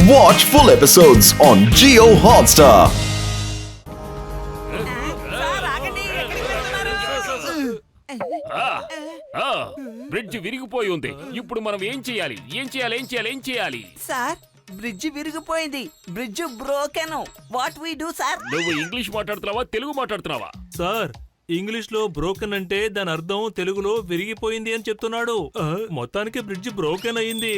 Watch full episodes on Jio Hotstar. Bridge విరిగిపోయి ఉంది. ఇప్పుడు మనం ఏం చేయాలి? సార్ బ్రిడ్జ్ విరిగిపోయింది. Bridge broken. What we do sir? నువ్వు ఇంగ్లీష్ మాట్లాడుతున్నావా, తెలుగు మాట్లాడుతున్నావా? సార్ ఇంగ్లీష్ లో బ్రోకెన్ అంటే దాని అర్థం తెలుగులో విరిగిపోయింది అని చెప్తున్నాడు. మొత్తానికి బ్రిడ్జ్ బ్రోకెన్ అయింది.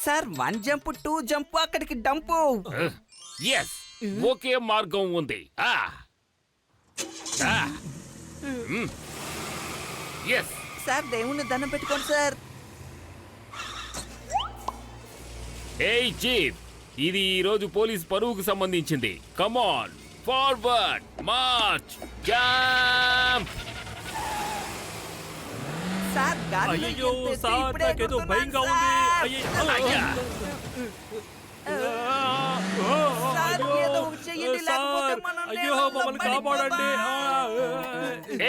సార్ 1 జంప్ 2 జంప్ అక్కడికి డంపు. ఎస్, ఒకే మార్గం ఉంది. ఎస్ సార్ దేవుణ్ణి దండం పెట్టుకోండి సార్. ఏయ్ చీఫ్, ఇది ఈ రోజు పోలీస్ పరువుకు సంబంధించింది. Come on, forward March, jump. Sir గాలి అయ్యో సార్ నాకేదో భయంగా ఉంది. అయ్యా, సార్ ఏదో ఒకటి చెయ్యండి, లేకపోతే మనం అయ్యో మమ్మల్ని కాపాడండి.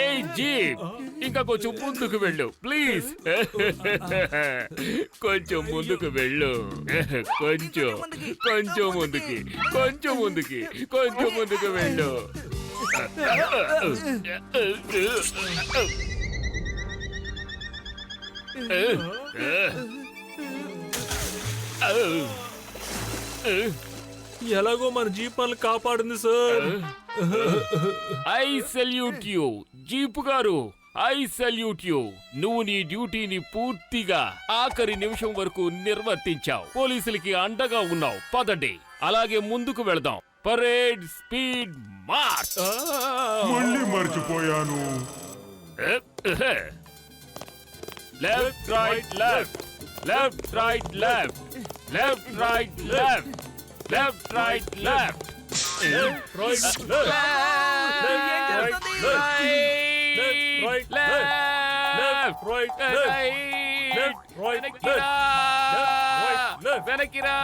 ఏయ్ జీప్, ఇంకా కొంచెం ముందుకు వెళ్ళు ప్లీజ్. కొంచెం ముందుకు వెళ్ళు. కొంచెం ముందుకి వెళ్ళు. ఎలాగో మన జీపాలను కాపాడింది sir. I salute you jeep గారు, ఐ సెల్యూట్ యు. నువ్వు నీ డ్యూటీని పూర్తిగా ఆఖరి నిమిషం వరకు నిర్వర్తించావు. పోలీసులకి అండగా ఉన్నావు. పదండి, అలాగే ముందుకు వెళదాం. Parade speed march. మళ్ళీ మర్చిపోయాను. Left right left, left right left, left right left, left right left, వెనకిరా.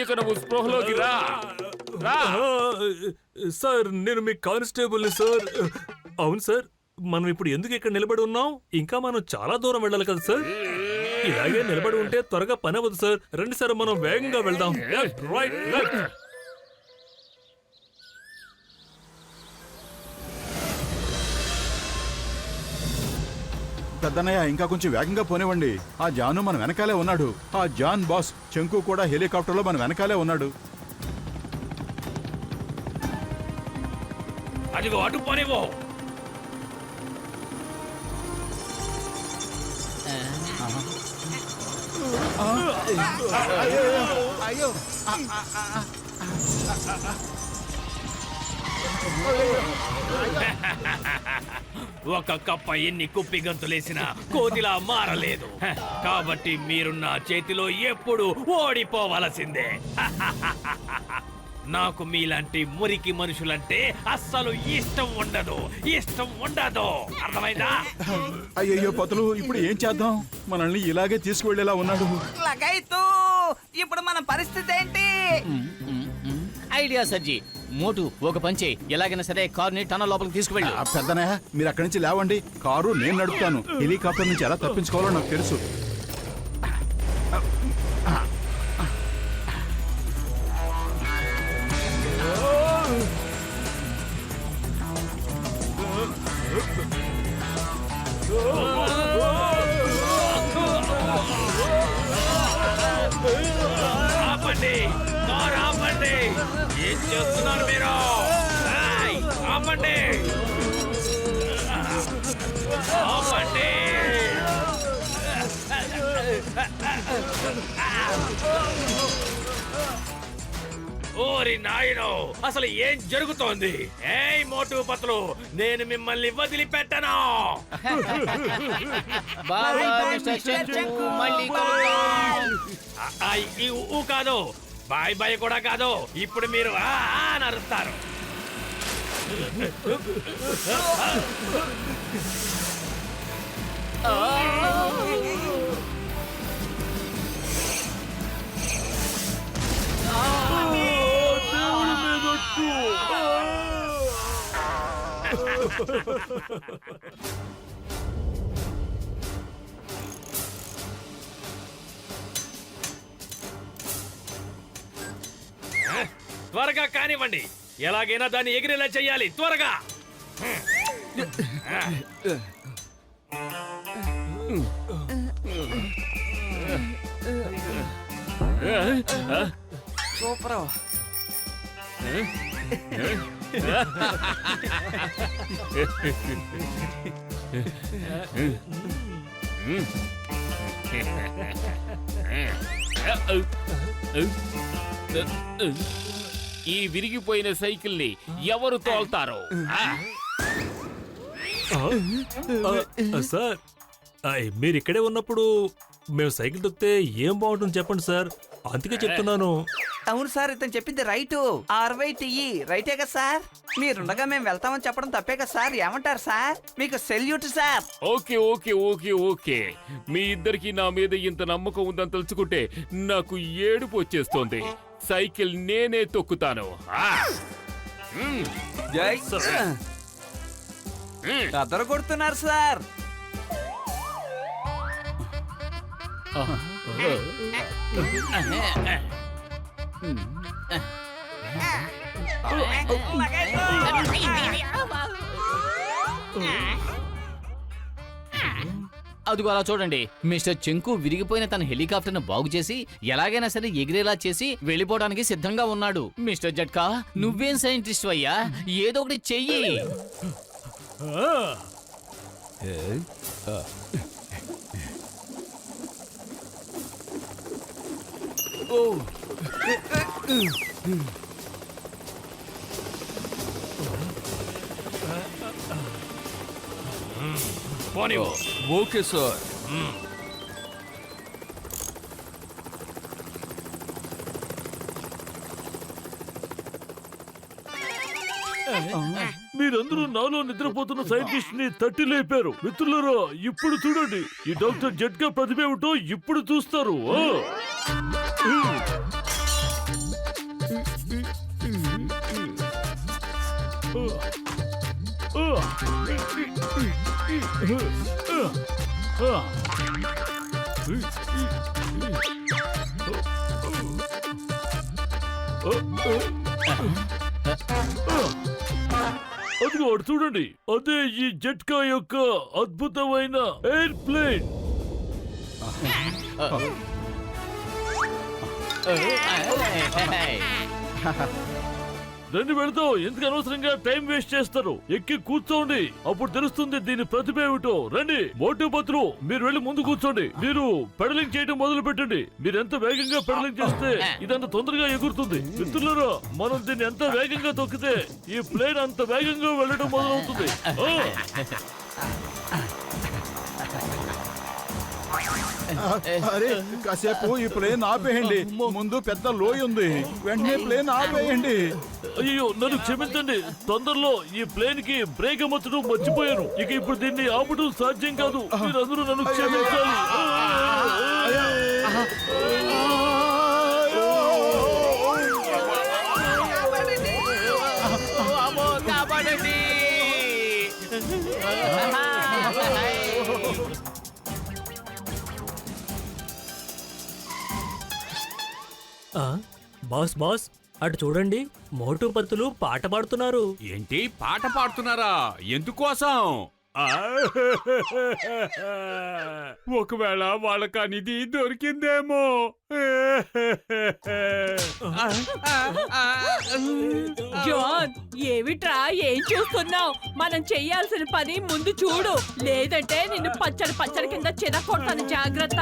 ఇక నువ్వు స్పృహలోకి రా. సార్ నేను మీ కానిస్టేబుల్ని సార్. అవును సార్, మనం ఇప్పుడు ఎందుకు ఇక్కడ నిలబడి ఉన్నాం? ఇంకా మనం చాలా దూరం వెళ్ళాలి కదా సార్. ఇలాగే నిలబడి ఉంటే త్వరగా పని అవ్వదు సార్. రండి సార్, మనం వేగంగా వెళ్దాం. Right left. పెద్దన్నయ్య, ఇంకా కొంచెం వేగంగా పోనివ్వండి. ఆ జాను మన వెనకాలే ఉన్నాడు. ఆ జాన్ బాస్ చెంకు కూడా హెలికాప్టర్లో మన వెనకాలే ఉన్నాడు. అదిగో అటు పోనివ్వు. అయ్యో, ఒక కప్ప ఎన్ని కుప్పి గంతులేసినా కోతిలా మారలేదు. కాబట్టి మీరు నా చేతిలో ఎప్పుడు ఓడిపోవలసిందే. నాకు మీలాంటి మురికి మనుషులంటే అస్సలు ఇష్టం ఉండదు. అర్థమైందా? అయ్యయ్యో పతులు, ఇప్పుడు ఏం చేద్దాం? మనల్ని ఇలాగే తీసుకువెళ్ళేలా ఉన్నాడు. లగైతూ ఇప్పుడు మన పరిస్థితి ఏంటి? ఐడియా సజ్జీ. మోటు ఒక పంచే, ఎలాగైనా సరే కారుని టనల్ లోపలికి తీసుకువెళ్ళి. పెద్దనయ్య, మీరు అక్కడి నుంచి లేవండి. కారు నేను నడుపుతాను. హెలికాప్టర్ నుంచి ఎలా తప్పించుకోవాలో నాకు తెలుసు. ఆపండి, కారు ఆపండి. ఏం చేస్తున్నారు మీరు? ఆపండి, ఆపండి. ఓరి నాయనో, అసలు ఏం జరుగుతోంది? ఏయ్ మోటు పత్లు, నేను మిమ్మల్ని వదిలిపెట్టను. ఈ ఊ కాదు, బాయ్ బాయ్ కూడా కాదు. ఇప్పుడు మీరు నరుస్తారు. త్వరగా కానివ్వండి. ఎలాగైనా దాన్ని ఎగిరేలా చెయ్యాలి, త్వరగా. సూపర్. ఈ విరిగిపోయిన సైకిల్ ని ఎవరు తోల్తారో? సార్ మీరు ఇక్కడే ఉన్నప్పుడు మేము సైకిల్ తొక్కితే ఏం బాగుంటుంది చెప్పండి సార్, అందుకే చెప్తున్నాను. అవును సార్, ఇతను చెప్పింది రైట్. RYTE రైటే కదా సార్? మీరుండగా మేము వెళ్తామని చెప్పడం తప్పే కదా సార్? ఏమంటారు సార్? మీకు salute sir. Okay okay okay okay, మీ ఇద్దరికి నా మీద ఇంత నమ్మకం ఉందని తలుచుకుంటే నాకు ఏడుపు వచ్చేస్తోంది. సైకిల్ నేనే తొక్కుతాను. జై అదరు కొడుతున్నారు సార్. అదిగో అలా చూడండి, మిస్టర్ చెంకు విరిగిపోయిన తన హెలికాప్టర్ ను బాగు చేసి ఎలాగైనా సరే ఎగిరేలా చేసి వెళ్ళిపోవడానికి సిద్ధంగా ఉన్నాడు. మిస్టర్ జట్కా, నువ్వేం సైంటిస్ట్ అయ్యా, ఏదో ఒకటి చెయ్యి. పోనివ్వు. Okay sir. మీరందరూ నాలో నిద్రపోతున్న సైంటిస్ట్ ని తట్టి లేపారు. మిత్రులారా, ఇప్పుడు చూడండి, ఈ డాక్టర్ జట్కా ప్రతిభ ఏమిటో ఇప్పుడు చూస్తారు. అదిగో అటు చూడండి, అదే ఈ జట్కా యొక్క అద్భుతమైన ఎయిర్ ప్లేన్. రండి వెళదాం, ఎందుకు అనవసరంగా టైం వేస్ట్ చేస్తారు? ఎక్కి కూర్చోండి, అప్పుడు తెలుస్తుంది దీని ప్రతిభ ఏమిటో. రండి మోటు పత్రు, మీరు వెళ్ళి ముందు కూర్చోండి. మీరు పెడలింగ్ చేయడం మొదలు పెట్టండి. మీరు ఎంత వేగంగా పెడలింగ్ చేస్తే ఇదంత తొందరగా ఎగురుతుంది. మిత్రులారా, మనం దీన్ని ఎంత వేగంగా తొక్కితే ఈ ప్లేన్ అంత వేగంగా వెళ్ళడం మొదలవుతుంది. అరే కాసేపు ఈ ప్లేన్ ఆపేయండి, ముందు పెద్ద లోయ ఉంది, వెంటనే ప్లేన్ ఆపేయండి. అయ్యో నన్ను క్షమించండి, తొందరలో ఈ ప్లేన్ కి బ్రేక్ అమర్చడం మర్చిపోయాను. ఇక ఇప్పుడు దీన్ని ఆపడం సాధ్యం కాదు. మీరందరూ నన్ను క్షమించాలి. బాస్ బాస్, అటు చూడండి, మోటు పత్తులు పాట పాడుతున్నారు. ఏంటి పాట పాడుతున్నారా? ఎందుకోసం? ఒకవేళ వాళ్ళకి ఆ నిధి దొరికిందేమో. జాన్, ఏమిట్రా ఏం చూస్తున్నావు? మనం చెయ్యాల్సిన పని ముందు చూడు, లేదంటే నిన్ను పచ్చడి పచ్చడి కింద చిరకొడతాను. జాగ్రత్త.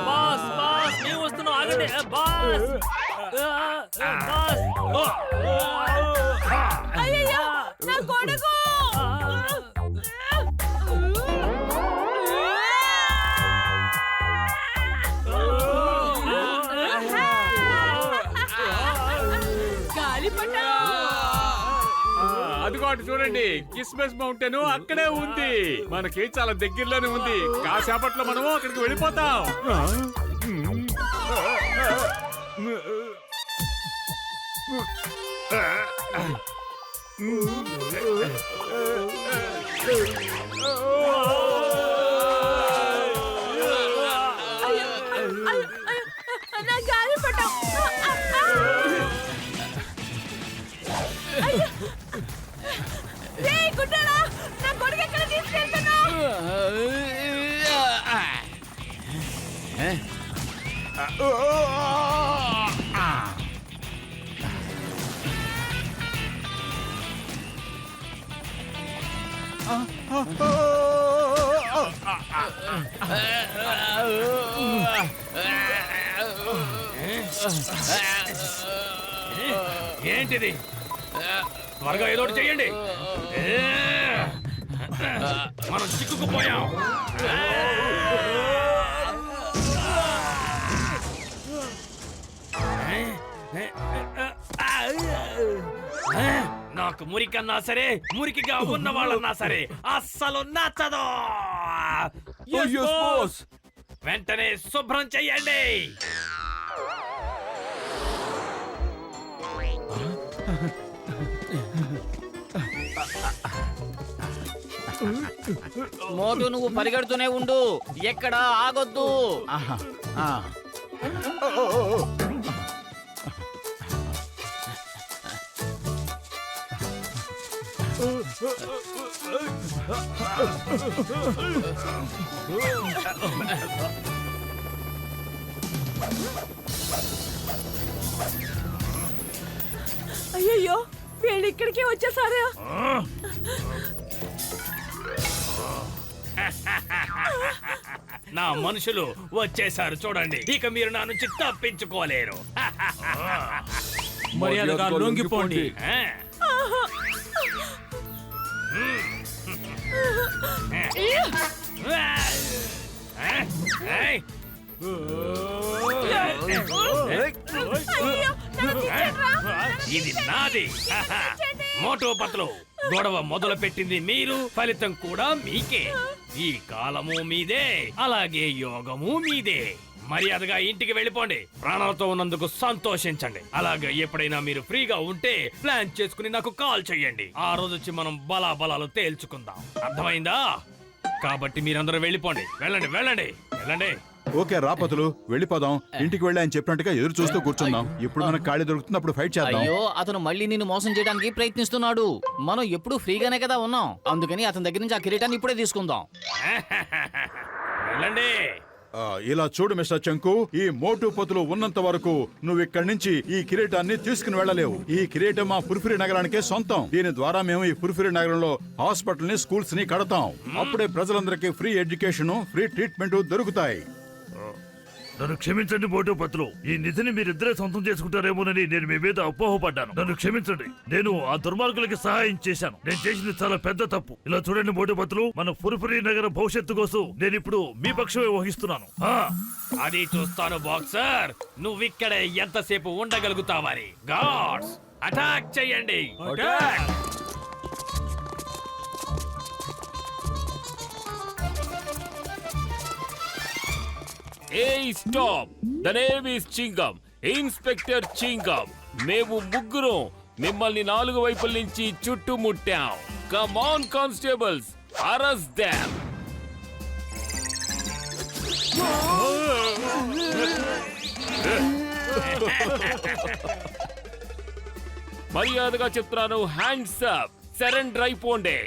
బాస్ బాస్, మేము వస్తున్నాం, ఆగండి. బాస్ బాస్, అయ్యయ్యో, నా కొడుకు! గాలిపటం! అదిగో అటు చూడండి, కిస్మస్ మౌంటైన్ అక్కడే ఉంది. మనకి చాలా దగ్గరలోనే ఉంది. కాసేపట్లో మనము అక్కడికి వెళ్ళిపోతాం. నా గాలి పటం. రేయ్ గుడ్డోడా, నా కొడుకు ఎక్కడ తీసుకెళ్తున్నావ్? ఏంటిది? త్వరగా ఏదో ఒకటి చెయ్యండి. మనం చిక్కుకుపోయాం. నాకు మురికన్నా సరే, మురికిగా ఉన్న వాళ్ళన్నా సరే అస్సలు నచ్చదు. వెంటనే శుభ్రం చెయ్యండి. మోటు నువ్వు పరిగెడుతూనే ఉండు, ఎక్కడ ఆగొద్దు. అయ్యయ్యో, వీళ్ళు ఇక్కడికే వచ్చేసారా? నా మనుషులు వచ్చేసారు చూడండి. ఇక మీరు నా నుంచి తప్పించుకోలేరు. మర్యాదగా లొంగిపోండి. ఇది నాది. మోటో పత్లు గొడవ మొదలు పెట్టింది మీరు, ఫలితం కూడా మీకే. ఈ కాలము మీదే, అలాగే యోగము మీదే. మర్యాదగా ఇంటికి వెళ్ళిపోండి. ప్రాణాలతో ఉన్నందుకు సంతోషించండి. అలాగే ఎప్పుడైనా మీరు ఫ్రీగా ఉంటే ప్లాన్ చేసుకుని నాకు కాల్ చేయండి. ఆ రోజు వచ్చి మనం బలాబలాలు తేల్చుకుందాం. అర్థమైందా? కాబట్టి మీరందరూ వెళ్ళిపోండి. వెళ్ళండి వెళ్ళండి వెళ్ళండి. ఓకే రాపతులు, వెళ్ళిపోదాం. ఇంటికి వెళ్ళి ఆయన చెప్పినట్టుగా ఎదురు చూస్తూ కూర్చుందాం. ఇప్పుడు మనకు ఖాళీ దొరుకుతుంది, అప్పుడు ఫైట్ చేద్దాం. అయ్యో, అతను మళ్ళీ నిన్ను మోసం చేయడానికి ప్రయత్నిస్తున్నాడు. మనం ఎప్పుడు ఫ్రీగానే కదా ఉన్నాం, అందుకని అతని దగ్గర నుంచి ఆ కిరీటాన్ని ఇప్పుడే తీసుకుందాం. వెళ్ళండి. ఇలా చూడు మిస్టర్ చంకు, ఈ మోటు పతులు ఉన్నంత వరకు నువ్వు ఇక్కడి నుంచి ఈ కిరీటాన్ని తీసుకుని వెళ్ళలేవు. ఈ కిరీటం మా పుర్ఫిరి నగరానికే సొంతం. దీని ద్వారా మేము ఈ పుర్ఫిరి నగరంలో హాస్పిటల్ ని, స్కూల్స్ ని కడతాం. అప్పుడే ప్రజలందరికీ ఫ్రీ ఎడ్యుకేషన్, ఫ్రీ ట్రీట్మెంట్ దొరుకుతాయి. నన్ను క్షమించండి మోటో పత్లు. ఈ నిధిని మీరిద్దరే సొంతం చేసుకుంటారేమోనని నేను మీ మీద అపోహపడ్డాను. నన్ను క్షమించండి. నేను ఆ దుర్మార్గులకి సహాయం చేశాను. నేను చేసింది చాలా పెద్ద తప్పు. ఇలా చూడండి మోటో పత్లు, మన పురుపురి నగర భవిష్యత్తు కోసం నేను ఇప్పుడు మీ పక్షమే వహిస్తున్నాను. అది చూస్తాను బాక్సర్. నువ్విక్కడే ఎంతసేపు ఉండగలుగుతావని. గాడ్స్ అటాక్ చెయ్యండి. Hey, stop! The name is Chingam, Inspector Chingam. మేము ముగ్గురం మిమ్మల్ని 4 వైపుల నుంచి చుట్టుముట్టాం. Come on, constables, arrest them. మర్యాదగా చెప్తున్నాను, హ్యాండ్స్ అప్, సరెండర్ అయిపోండి.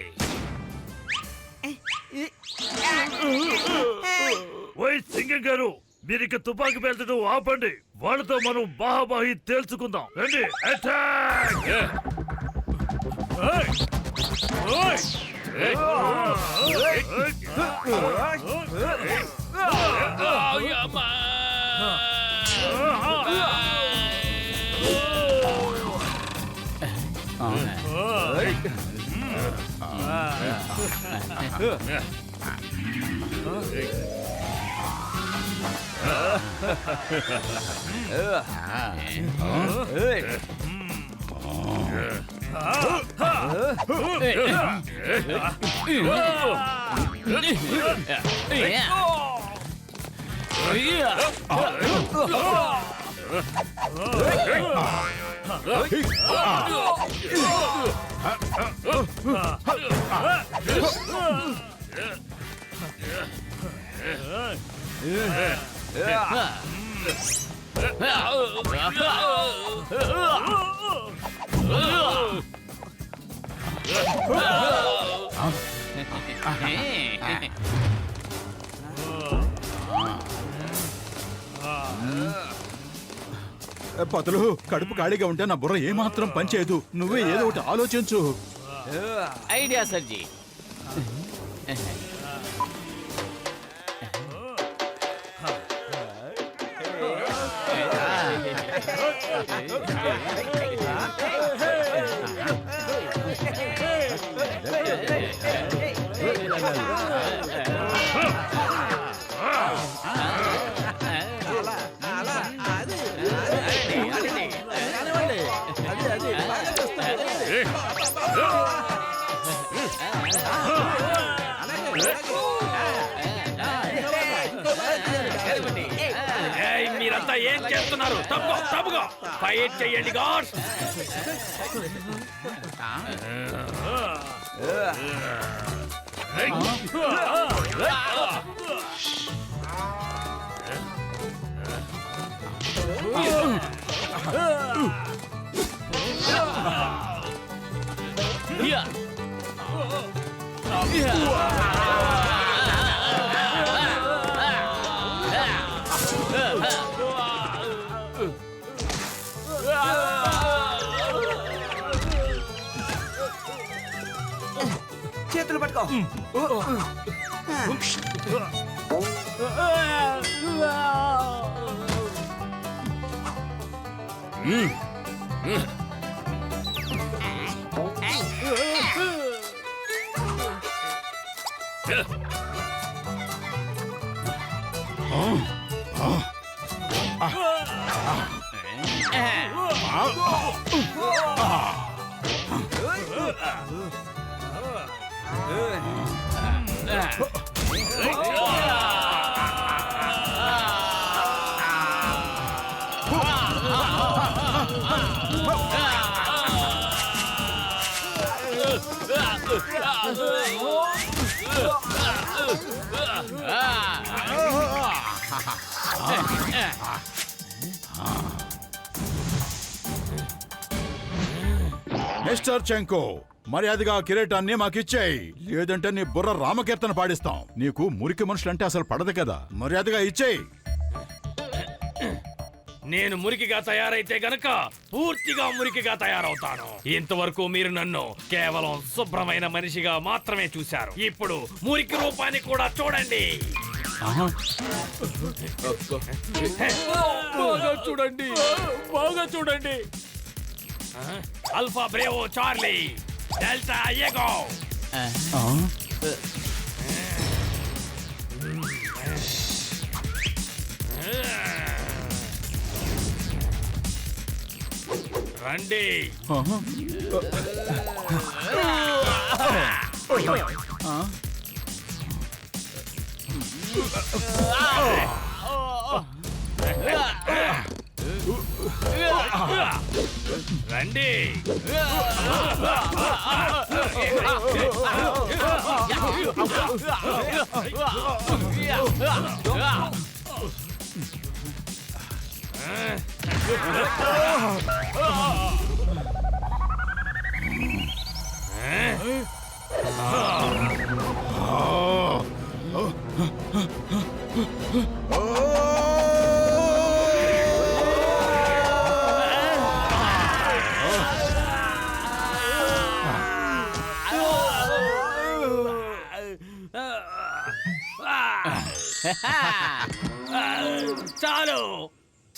వైస్ సింగం గారు, మీరిక తుపాకీ పేల్చడం ఆపండి. వాళ్ళతో మనం బాహాబాహి తేల్చుకుందాం. రండి, అటాక్! పతులు, కడుపు ఖాళీగా ఉంటే నా బుర్ర ఏమాత్రం పనిచేయదు. నువ్వే ఏదో ఒకటి ఆలోచించు. ఐడియా సర్జీ. మీరంతా ఏం చేస్తున్నారు? తప్పుకో ఫైట్ చెయ్యండి గాడ్స్. చేతులు పట్టుకో. మిస్టర్ చెంకో, మర్యాదగా కిరీటాన్ని మాకిచ్చేయి, లేదంటే నీ బుర్ర రామకీర్తన పాడిస్తాం. నీకు మురికి మనుషులంటే అసలు పడదు కదా. మర్యాదగా ఇచ్చేయి. నేను మురికిగా తయారైతే గనక పూర్తిగా మురికిగా తయారవుతాను. ఇంతవరకు మీరు నన్ను కేవలం శుభ్రమైన మనిషిగా మాత్రమే చూశారు. ఇప్పుడు మురికి రూపాన్ని కూడా చూడండి. బాగా చూడండి. Alpha bravo Charlie delta echo. రండి. రండి. చాలు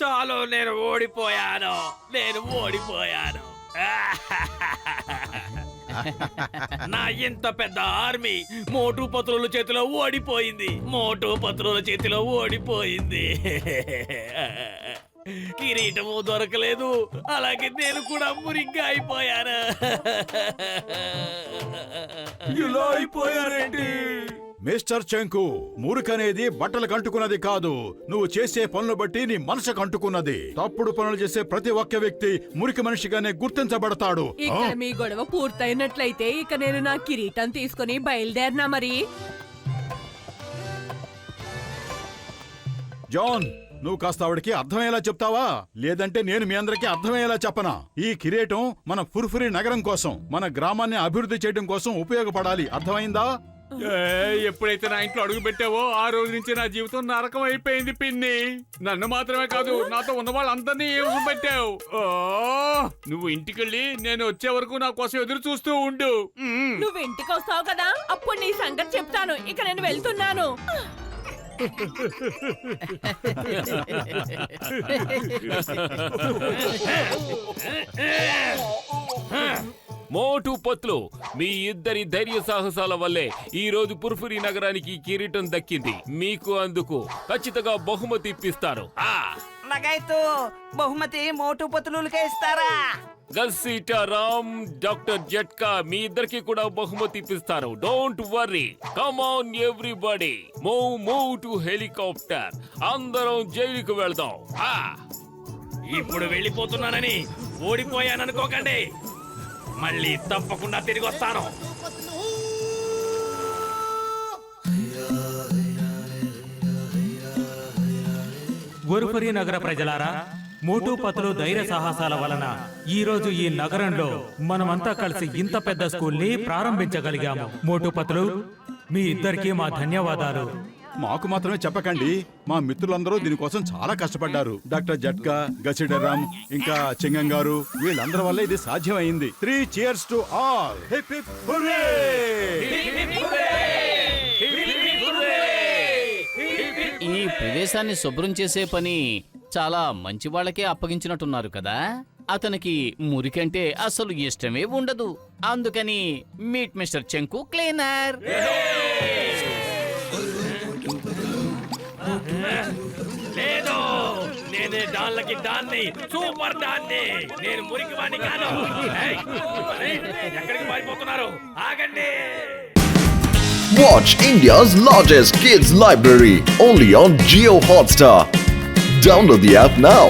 చాలు, నేను ఓడిపోయాను. నా ఇంత పెద్ద ఆర్మీ మోటు పత్రుల చేతిలో ఓడిపోయింది. కిరీటము దొరకలేదు, అలాగే నేను కూడా మురిగ్గా అయిపోయాను. ఇలా అయిపోయారేంటి? మిస్టర్ చెంకు, మురికనేది బట్టలకు అంటుకున్నది కాదు, నువ్వు చేసే పనులు బట్టి నీ మనసుకు అంటుకున్నది. తప్పుడు పనులు చేసే ప్రతి ఒక్క వ్యక్తి మురికి మనిషిగానే గుర్తించబడతాడు. ఇక్కడ మీ గొడవ పూర్తయినట్లయితే ఇక నేను నా కిరీటం తీసుకుని బయలుదేరినా మరి. జాన్, నువ్వు కాస్త ఆవిడకి అర్థమయ్యేలా చెప్తావా? లేదంటే నేను మీ అందరికీ అర్థమయ్యేలా చెప్పనా? ఈ కిరీటం మన ఫుర్ఫురి నగరం కోసం, మన గ్రామాన్ని అభివృద్ధి చేయడం కోసం ఉపయోగపడాలి. అర్థమైందా? ఎప్పుడైతే నా ఇంట్లో అడుగు పెట్టావో ఆ రోజు నుంచి నా జీవితం నరకం అయిపోయింది పిన్ని. నన్ను మాత్రమే కాదు, నాతో ఉన్న వాళ్ళందరినీ ఏమి పెట్టావు. నువ్వు ఇంటికెళ్ళి నేను వచ్చే వరకు నా కోసం ఎదురు చూస్తూ ఉండు. నువ్వు ఇంటికి వస్తావు కదా, అప్పుడు నీ సంగతి చెప్తాను. ఇక నేను వెళ్తున్నాను. మోటు పత్లు, మీ ఇద్దరి ధైర్య సాహసాల వల్లే ఈ రోజు పుర్ఫురి నగరానికి కిరీటం దక్కింది. మీకు అందుకు ఖచ్చితంగా బహుమతి ఇప్పిస్తారు. లగాయతు బహుమతి మోటు పతులుకే ఇస్తారా? గల్సీటా రామ్, డాక్టర్ జట్కా, మీ ఇద్దరికి కూడా బహుమతి ఇప్పిస్తారు. Don't worry, come on everybody, move to helicopter. అందరం జైలుకు వెళ్దాం. ఇప్పుడు వెళ్ళిపోతున్నానని ఓడిపోయాననుకోకండి, మళ్ళీ తప్పకుండా తిరిగి వస్తాను. గురుపురి నగర ప్రజలారా, మోటు పతులు ధైర్య సాహసాల వలన ఈ రోజు ఈ నగరంలో మనమంతా కలిసి ఇంత పెద్ద స్కూల్ ని ప్రారంభించగలిగాము. మోటు పతులు, మీ ఇద్దరికి మా ధన్యవాదాలు. మాకు మాత్రమే చెప్పకండి, మా మిత్రులందరూ దీనికోసం చాలా కష్టపడ్డారు. డాక్టర్ జట్కా, గసిడరామ్, ఇంకా చెంగం గారు, వీళ్ళందరి వల్ల ఇది సాధ్యమైంది. 3 cheers to all. Hip hip hooray! ఈ ప్రదేశాన్ని శుభ్రం చేసే పని చాలా మంచి వాళ్ళకే అప్పగించినట్టున్నారు కదా. అతనికి మురికంటే అసలు ఇష్టమే ఉండదు. అందుకని మీట్ మిస్టర్ చెంకు క్లీనర్. లేదు, నేనే డాన్లకి డాన్ని, సూపర్ డాన్ని. నేను మురికి వాణ్ణి కాను. ఎక్కడికి పారిపోతున్నారు? ఆగండి. Watch India's largest kids library only on Jio Hotstar. Download the app now.